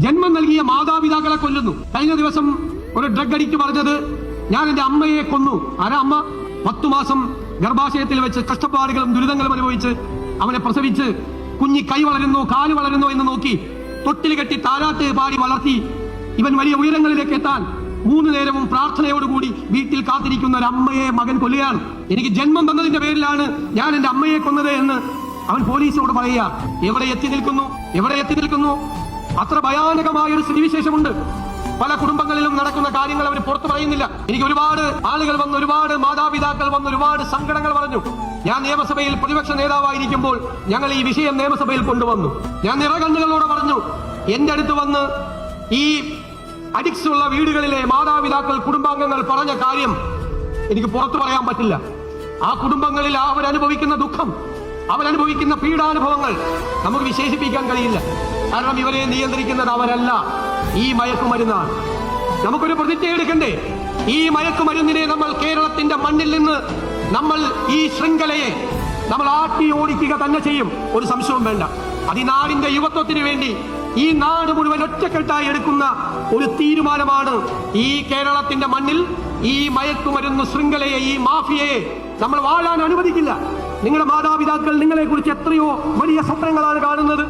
ജന്മം നൽകിയ മാതാപിതാക്കളെ കൊല്ലുന്നു. കഴിഞ്ഞ ദിവസം ഒരു ഡ്രഗ് അഡിക്റ്റ് പറഞ്ഞത്, ഞാൻ എന്റെ അമ്മയെ കൊന്നു. ആരാ അമ്മ? 10 മാസം ഗർഭാശയത്തിൽ വെച്ച് കഷ്ടപ്പാടുകളും ദുരിതങ്ങളും അനുഭവിച്ച് അവനെ പ്രസവിച്ച് കുഞ്ഞി കൈ വളരുന്നു, കാല് വളരുന്നു എന്ന് നോക്കി തൊട്ടിൽ കെട്ടി താരാട്ട് പാടി വളർത്തി ഇവൻ വലിയ ഉയരങ്ങളിലേക്ക് എത്താൻ 3 നേരവും പ്രാർത്ഥനയോടുകൂടി വീട്ടിൽ കാത്തിരിക്കുന്ന ഒരു അമ്മയെ മകൻ കൊല്ലുകയാണ്. എനിക്ക് ജന്മം തന്നതിന്റെ പേരിലാണ് ഞാൻ എന്റെ അമ്മയെ കൊന്നത് എന്ന് അവൻ പോലീസിനോട് പറയുക. എവിടെ എത്തി നിൽക്കുന്നു? അത്ര ഭയാനകമായ ഒരു സ്ഥിതിവിശേഷമുണ്ട്. പല കുടുംബങ്ങളിലും നടക്കുന്ന കാര്യങ്ങൾ അവർ പുറത്തു പറയുന്നില്ല. എനിക്ക് ഒരുപാട് ആളുകൾ വന്ന്, ഒരുപാട് മാതാപിതാക്കൾ വന്ന് ഒരുപാട് സങ്കടങ്ങൾ പറഞ്ഞു. ഞാൻ നിയമസഭയിൽ പ്രതിപക്ഷ നേതാവായിരിക്കുമ്പോൾ ഞങ്ങൾ ഈ വിഷയം നിയമസഭയിൽ കൊണ്ടുവന്നു. ഞാൻ നിറകണ്ണുകളോട് പറഞ്ഞു, എന്റെ അടുത്ത് വന്ന് ഈ അഡിക്സ് ഉള്ള വീടുകളിലെ മാതാപിതാക്കൾ, കുടുംബാംഗങ്ങൾ പറഞ്ഞ കാര്യം എനിക്ക് പുറത്തു പറയാൻ പറ്റില്ല. ആ കുടുംബങ്ങളിൽ അവരനുഭവിക്കുന്ന ദുഃഖം, അവരനുഭവിക്കുന്ന പീഡാനുഭവങ്ങൾ നമുക്ക് വിശേഷിപ്പിക്കാൻ കഴിയില്ല. കാരണം ഇവരെ നിയന്ത്രിക്കുന്നത് അവരല്ല, ഈ മയക്കുമരുന്നാണ്. നമുക്കൊരു പ്രതിജ്ഞ എടുക്കണ്ടേ? ഈ മയക്കുമരുന്നിനെ നമ്മൾ കേരളത്തിന്റെ മണ്ണിൽ നിന്ന്, നമ്മൾ ഈ ശൃംഖലയെ നമ്മൾ ആട്ടി ഓടിക്കുക തന്നെ ചെയ്യും, ഒരു സംശയവും വേണ്ട. അത് ഈ നാടിന്റെ യുവത്വത്തിന് വേണ്ടി, ഈ നാട് മുഴുവൻ ഒറ്റക്കെട്ടായി എടുക്കുന്ന ഒരു തീരുമാനമാണ്. ഈ കേരളത്തിന്റെ മണ്ണിൽ ഈ മയക്കുമരുന്ന് ശൃംഖലയെ, ഈ മാഫിയയെ നമ്മൾ വാഴാൻ അനുവദിക്കില്ല. നിങ്ങളുടെ മാതാപിതാക്കൾ നിങ്ങളെ കുറിച്ച് എത്രയോ വലിയ സ്വപ്നങ്ങളാണ് കാണുന്നത്.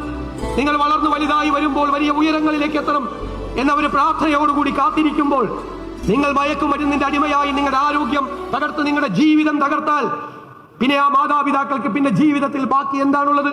നിങ്ങൾ വളർന്നു വലുതായി വരുമ്പോൾ വലിയ ഉയരങ്ങളിലേക്ക് എത്തണം എന്നവർ പ്രാർത്ഥനയോടുകൂടി കാത്തിരിക്കുമ്പോൾ നിങ്ങൾ മയക്കുമരുന്നിന്റെ അടിമയായി നിങ്ങളുടെ ആരോഗ്യം തകർത്ത് നിങ്ങളുടെ ജീവിതം തകർത്താൽ പിന്നെ ആ മാതാപിതാക്കൾക്ക് പിന്നെ ജീവിതത്തിൽ ബാക്കി എന്താണുള്ളത്?